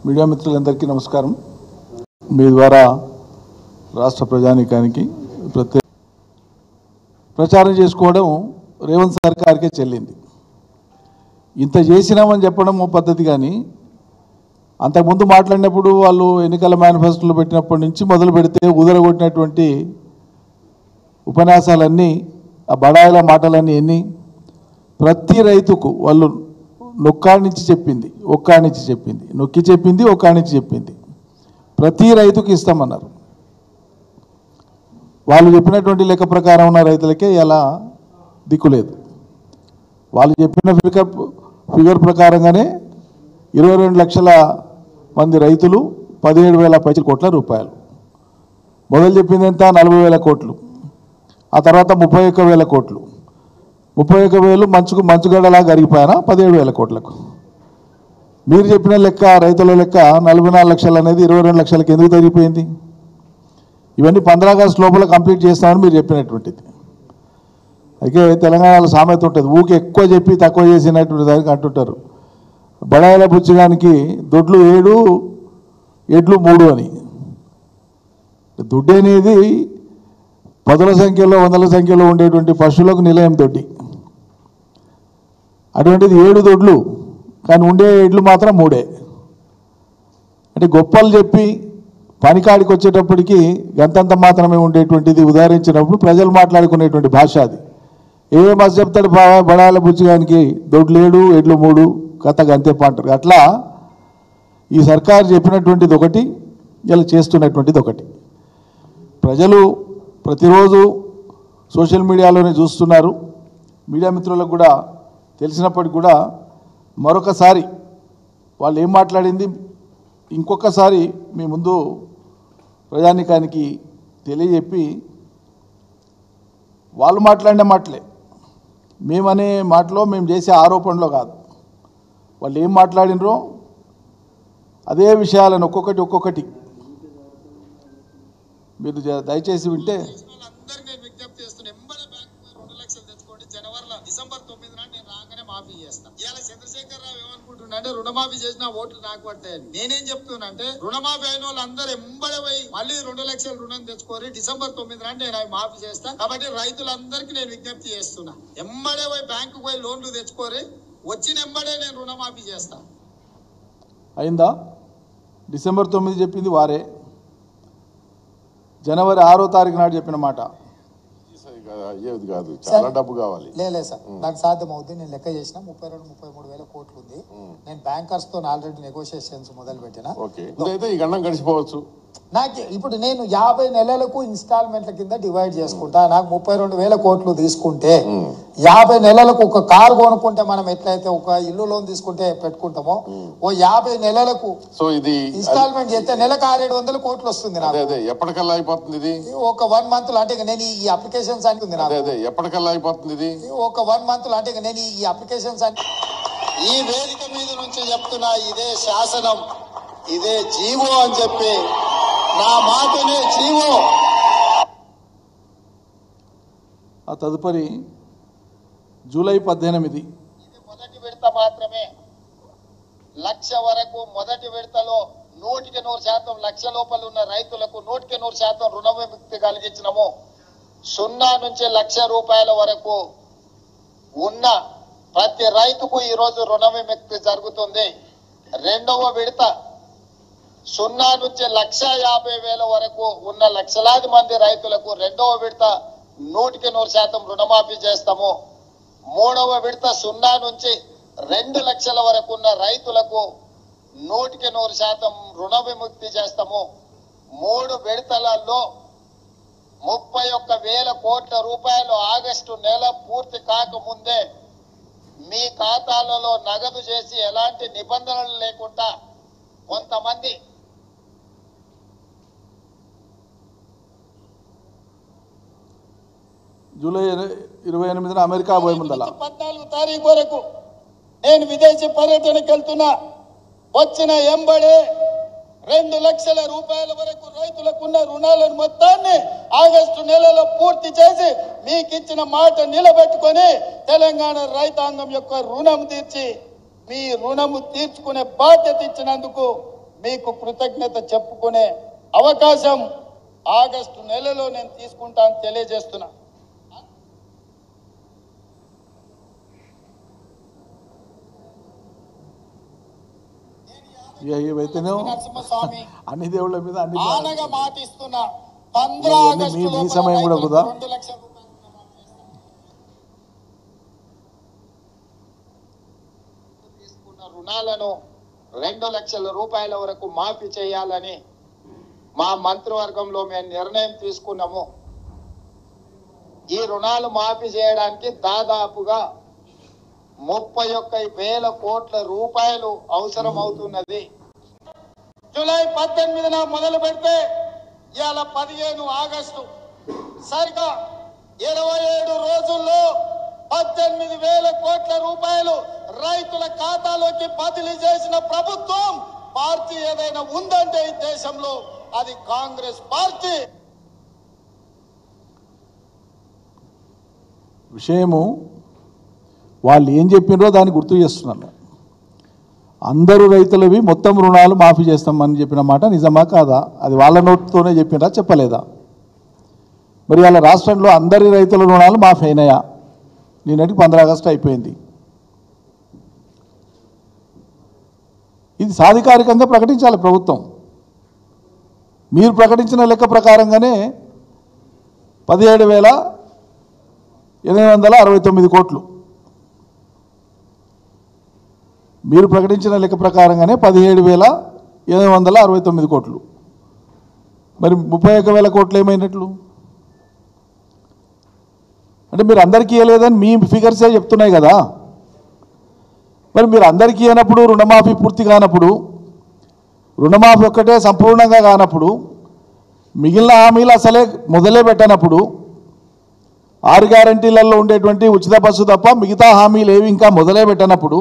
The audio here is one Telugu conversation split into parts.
మీడియా మిత్రులందరికీ నమస్కారం. మీ ద్వారా రాష్ట్ర ప్రజానీకానికి ప్రచారం చేసుకోవడం రేవంత్ సర్కార్కే చెల్లింది. ఇంత చేసినామని చెప్పడం పద్ధతి, కానీ అంతకుముందు మాట్లాడినప్పుడు వాళ్ళు ఎన్నికల మేనిఫెస్టోలో పెట్టినప్పటి నుంచి మొదలు పెడితే ఉదరగొట్టినటువంటి ఉపన్యాసాలన్నీ, ఆ బడాయిల మాటలన్నీ ఎన్ని, ప్రతి రైతుకు వాళ్ళు నొక్కాడించి చెప్పింది, ఒక్కాడించి చెప్పింది, నొక్కి చెప్పింది, ఒక్కాడించి చెప్పింది. ప్రతి రైతుకి ఇస్తామన్నారు. వాళ్ళు చెప్పినటువంటి లెక్క ప్రకారం ఉన్న రైతులకే ఎలా దిక్కులేదు. వాళ్ళు చెప్పిన ఫిగర్ ప్రకారంగానే 22 లక్షల మంది రైతులు 17,000 కోట్ల రూపాయలు. మొదలు చెప్పింది ఎంత? 40,000 కోట్లు. ఆ తర్వాత 31,000 కోట్లు. 31,000 మంచుగడలా గరిగిపోయానా 17,000 కోట్లకు. మీరు చెప్పిన లెక్క, రైతుల లెక్క 44 లక్షలు అనేది 22 లక్షలకు ఎందుకు తగ్గిపోయింది? ఇవన్నీ 15 ఆగస్టు లోపల కంప్లీట్ చేస్తామని మీరు చెప్పినటువంటిది. అయితే తెలంగాణలో సామెత ఉంటుంది, ఊకి ఎక్కువ చెప్పి తక్కువ చేసినటువంటి దానికి అంటుంటారు, బడాయిల బుచ్చడానికి దొడ్లు 7 ఎడ్లు 3 అని. దొడ్డి అనేది 10ల సంఖ్యలో 100ల సంఖ్యలో ఉండేటువంటి పశువులకు నిలయం దొడ్డి. అటువంటిది 7 దొడ్లు, కానీ ఉండే ఎడ్లు మాత్రం 3. అంటే గొప్పలు చెప్పి పనికాడికి వచ్చేటప్పటికి గంతంత మాత్రమే ఉండేటువంటిది ఉదాహరించినప్పుడు ప్రజలు మాట్లాడుకునేటువంటి భాష అది. ఏ మస్తు చెప్తాడు బడాయిల బుచ్చగానికి దొడ్లు 7 ఎడ్లు 3 కథ గంతే అంటారు. అట్లా ఈ సర్కారు చెప్పినటువంటిది ఒకటి, ఇలా చేస్తున్నటువంటిది ఒకటి. ప్రజలు ప్రతిరోజు సోషల్ మీడియాలోనే చూస్తున్నారు. మీడియా మిత్రులకు కూడా తెలిసినప్పటికి కూడా మరొకసారి వాళ్ళు ఏం మాట్లాడింది ఇంకొకసారి మీ ముందు ప్రజానీకానికి తెలియజెప్పి, వాళ్ళు మాట్లాడిన మాటలే, మేమనే మాటలో, మేము చేసే ఆరోపణలో కాదు, వాళ్ళు ఏం మాట్లాడినరో అదే విషయాలను ఒక్కొక్కటి మీరు దయచేసి వింటే. డిసెంబర్ 9 నాడు నేను రాగానే మాఫీ చేస్తాను. ఇవాళ చంద్రశేఖర్ రావు ఏమనుకుంటున్నా, రుణమాఫీ చేసిన ఓట్లు నాకు పడతాయని. నేనేం చెప్తున్నా అంటే, రుణమాఫీ అయిన వాళ్ళందరూ ఎంబడే పోయి మళ్ళీ 2 లక్షల రుణం తెచ్చుకోరి, డిసెంబర్ 9 నాడు నేను అవి మాఫీ చేస్తాను. కాబట్టి రైతులందరికీ నేను విజ్ఞప్తి చేస్తున్నా, ఎంబడే పోయి బ్యాంకు పోయి లోన్లు తెచ్చుకోరి, వచ్చిన ఎంబడే నేను రుణమాఫీ చేస్తాను. అయిందా? డిసెంబర్ 9 చెప్పింది వారే, జనవరి 6వ తారీఖు నాడు చెప్పిన మాట. అయ్యేది కాదు, చాలా డబ్బు కావాలి. లేదు సార్, నాకు సాధ్యం అవుతుంది. నేను లెక్క చేసిన 32-33 వేల కోట్లు ఉంది. నేను బ్యాంకర్స్ తో ఆల్రెడీ నెగోషియేషన్స్ మొదలు పెట్టిన. ఈ గండం గడిచిపోవచ్చు. నాకు ఇప్పుడు నేను 50 నెలలకు ఇన్స్టాల్మెంట్ల కింద డివైడ్ చేసుకుంటా. నాకు 32,000 కోట్లు తీసుకుంటే 50 నెలలకు ఒక కారు కొనుక్కుంటే, మనం ఎట్లయితే ఒక ఇల్లు లోన్ తీసుకుంటే పెట్టుకుంటామో, ఓ 50 నెలలకు సో ఇది ఇన్స్టాల్మెంట్ చేస్తే నెలకు 600-700 కోట్లు వస్తుంది. ఎప్పటికల్లా అయిపోతుంది ఇది? ఒక 1 మంత్ లో. అంటే నేను ఈ అప్లికేషన్స్ అని ఎప్పటికల్లా అయిపోతుంది ఇది? ఒక 1 మంత్ లో. అంటే నేను ఈ అప్లికేషన్స్ అని ఈ వేదిక మీద నుంచి చెప్తున్నా, ఇదే శాసనం, ఇదే జీవో అని చెప్పి, నా మాటనే జీవో. ఆ తదుపరి జూలై 18 ఇది మొదటి విడత మాత్రమే. 1,00,000 వరకు మొదటి విడతలో 100% లక్ష లోపల ఉన్న రైతులకు 100% రుణ విముక్తి కలిగించినము. 0 నుంచి 1,00,000 రూపాయల వరకు ఉన్న ప్రతి రైతుకు ఈరోజు రుణ విముక్తి జరుగుతుంది. రెండవ విడత 0 నుంచి 1,50,000 వరకు ఉన్న లక్షలాది మంది రైతులకు రెండవ విడత 100% రుణమాఫీ చేస్తాము. మూడవ విడత 0 నుంచి 2 లక్షల వరకు ఉన్న రైతులకు 100% రుణ విముక్తి చేస్తాము. 3 విడతలలో 31,000 కోట్ల రూపాయలు ఆగస్టు నెల పూర్తి కాకముందే మీ ఖాతాలలో నగదు చేసి, ఎలాంటి నిబంధనలు లేకుండా కొంతమంది జూలై 28న అమెరికా పోయే ముందల 14 తారీఖు వరకు నేను విదేశీ పర్యటనకు వెళ్తున్నా. వచ్చిన ఎంబడే 2 లక్షల రూపాయల వరకు రైతులకున్న రుణాలను మొత్తాన్ని ఆగస్టు నెలలో పూర్తి చేసి, మీకు ఇచ్చిన మాట నిలబెట్టుకొని తెలంగాణ రైతాంగం యొక్క రుణం తీర్చి, మీ రుణము తీర్చుకునే బాధ్యత ఇచ్చినందుకు మీకు కృతజ్ఞత చెప్పుకునే అవకాశం ఆగస్టు నెలలో నేను తీసుకుంటాను తెలియజేస్తున్నా. నరసింహస్వామి అన్ని దేవుళ్ళ మీద ఆనగా మాటిస్తున్నా 15 ఆగస్టులో మీ సమయం కూడా కదా 2 లక్షల తీసుకున్న రుణాలను 2 లక్షల రూపాయల వరకు మాఫీ చేయాలని మా మంత్రివర్గంలో మేము నిర్ణయం తీసుకున్నాము. ఈ రుణాలు మాఫీ చేయడానికి దాదాపుగా 31,000 కోట్ల రూపాయలు అవసరం అవుతున్నది. జూలై 18న మొదలు పెడితే ఇవాళ 15 ఆగస్టు సరిగా 27 రోజుల్లో 18,000 కోట్ల రూపాయలు రైతుల ఖాతాలోకి బదిలీ చేసిన ప్రభుత్వం పార్టీ ఏదైనా ఉందంటే ఈ దేశంలో అది కాంగ్రెస్ పార్టీ. విషయము వాళ్ళు ఏం చెప్పినరో దాన్ని గుర్తు చేస్తున్నాను. అందరూ రైతులవి మొత్తం రుణాలు మాఫీ చేస్తామని చెప్పిన మాట నిజమా కాదా? అది వాళ్ళ నోటితోనే చెప్పినరా చెప్పలేదా? మరి వాళ్ళ రాష్ట్రంలో అందరి రైతుల రుణాలు మాఫీ అయినాయా? నిన్నటికి 15 ఆగస్టు అయిపోయింది. ఇది సాధికారికంగా ప్రకటించాలి ప్రభుత్వం. మీరు ప్రకటించిన లెక్క ప్రకారంగానే 17,869 కోట్లు, మీరు ప్రకటించిన లెక్క ప్రకారంగానే 17,869 కోట్లు. మరి 31,000 కోట్లు ఏమైనట్లు? అంటే మీరు అందరికీ ఇవ్వలేదని మీ ఫిగర్సే చెప్తున్నాయి కదా. మరి మీరు అందరికీ ఇవ్వనప్పుడు, రుణమాఫీ పూర్తి కానప్పుడు, రుణమాఫీ ఒక్కటే సంపూర్ణంగా కానప్పుడు, మిగిలిన హామీలు అసలే మొదలే పెట్టనప్పుడు, 6 గ్యారంటీలలో ఉండేటువంటి ఉచిత బస్సు తప్ప మిగతా హామీలు ఏవి ఇంకా మొదలే పెట్టనప్పుడు,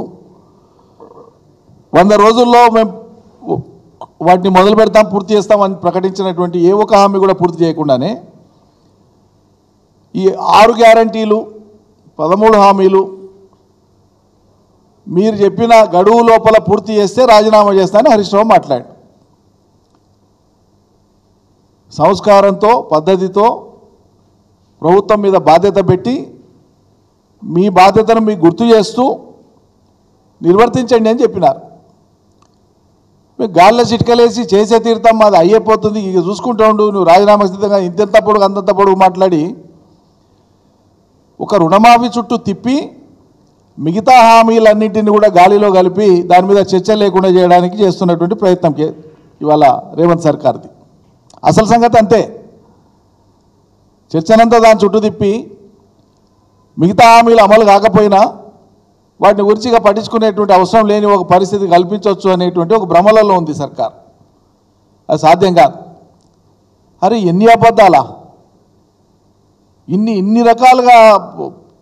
100 రోజుల్లో మేము వాటిని మొదలు పెడతాం, పూర్తి చేస్తామని ప్రకటించినటువంటి ఏ ఒక్క హామీ కూడా పూర్తి చేయకుండానే ఈ 6 గ్యారంటీలు 13 హామీలు మీరు చెప్పిన గడువు లోపల పూర్తి చేస్తే రాజీనామా చేస్తానని హరీష్ రావు మాట్లాడు. సంస్కారంతో పద్ధతితో ప్రభుత్వం మీద బాధ్యత పెట్టి మీ బాధ్యతను మీకు గుర్తు చేస్తూ నిర్వర్తించండి అని చెప్పినారు. గాల్లో చిట్కలేసి చేసే తీర్థం అది అయ్యిపోతుంది, ఇక చూసుకుంటూ ఉండు, నువ్వు రాజీనామా సిద్ధంగా ఇంతెంత పొడుగు అంతంత పొడుగు మాట్లాడి ఒక రుణమాఫీ చుట్టూ తిప్పి మిగతా హామీలన్నింటినీ కూడా గాలిలో కలిపి దాని మీద చర్చ లేకుండా చేయడానికి చేస్తున్నటువంటి ప్రయత్నం ఇవాళ రేవంత్ సర్కార్ది. అసలు సంగతి అంతే. చర్చనంతా దాని చుట్టూ తిప్పి మిగతా హామీలు అమలు కాకపోయినా వాటిని గురించిగా పట్టించుకునేటువంటి అవసరం లేని ఒక పరిస్థితి కల్పించవచ్చు అనేటువంటి ఒక భ్రమలలో ఉంది సర్కార్. అది సాధ్యం కాదు. అరే ఎన్ని అబద్ధాలా, ఇన్ని రకాలుగా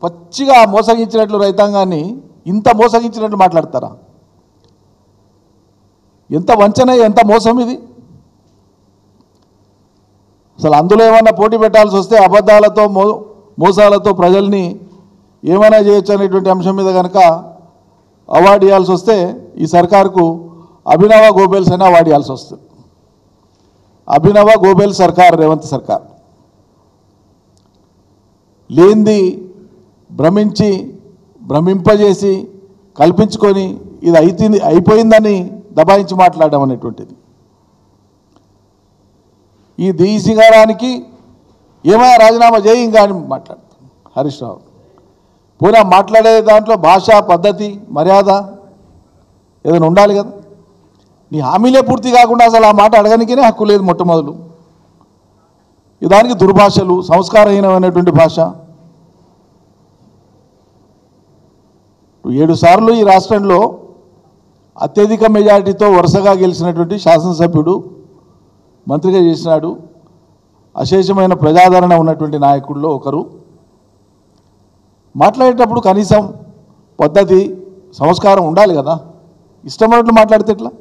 పచ్చిగా మోసగించినట్లు రైతాంగాన్ని ఇంత మోసగించినట్లు మాట్లాడతారా? ఎంత వంచన, ఎంత మోసం ఇది. అసలు అందులో ఏమన్నా పోటీ పెట్టాల్సి వస్తే అబద్ధాలతో మోసాలతో ప్రజల్ని ఏమైనా చేయొచ్చు అనేటువంటి అంశం మీద కనుక అవార్డు ఇవ్వాల్సి వస్తే ఈ సర్కారుకు అభినవ గోబెల్స్ అని అవార్డు ఇవ్వాల్సి వస్తుంది. అభినవ గోబెల్ సర్కార్, రేవంత్ సర్కార్. లేనిది భ్రమింపజేసి కల్పించుకొని ఇది అయిపోయిందని దబాయించి మాట్లాడడం అనేటువంటిది. ఈ దిశగారానికి ఏమైనా రాజీనామా చేయి ఇంకా అని మాట్లాడతాం హరీష్ రావు. పూరా మాట్లాడే దాంట్లో భాష, పద్ధతి, మర్యాద ఏదైనా ఉండాలి కదా. నీ హామీలే పూర్తి కాకుండా అసలు ఆ మాట అడగనికే హక్కు లేదు మొట్టమొదలు. దానికి దుర్భాషలు, సంస్కారహీనమైనటువంటి భాష. 7 సార్లు ఈ రాష్ట్రంలో అత్యధిక మెజారిటీతో వరుసగా గెలిచినటువంటి శాసనసభ్యుడు, మంత్రిగా చేసినాడు, అశేషమైన ప్రజాదరణ ఉన్నటువంటి నాయకుల్లో ఒకరు. మాట్లాడేటప్పుడు కనీసం పద్ధతి, సంస్కారం ఉండాలి కదా. ఇష్టమైనట్లు మాట్లాడితే ఎట్లా?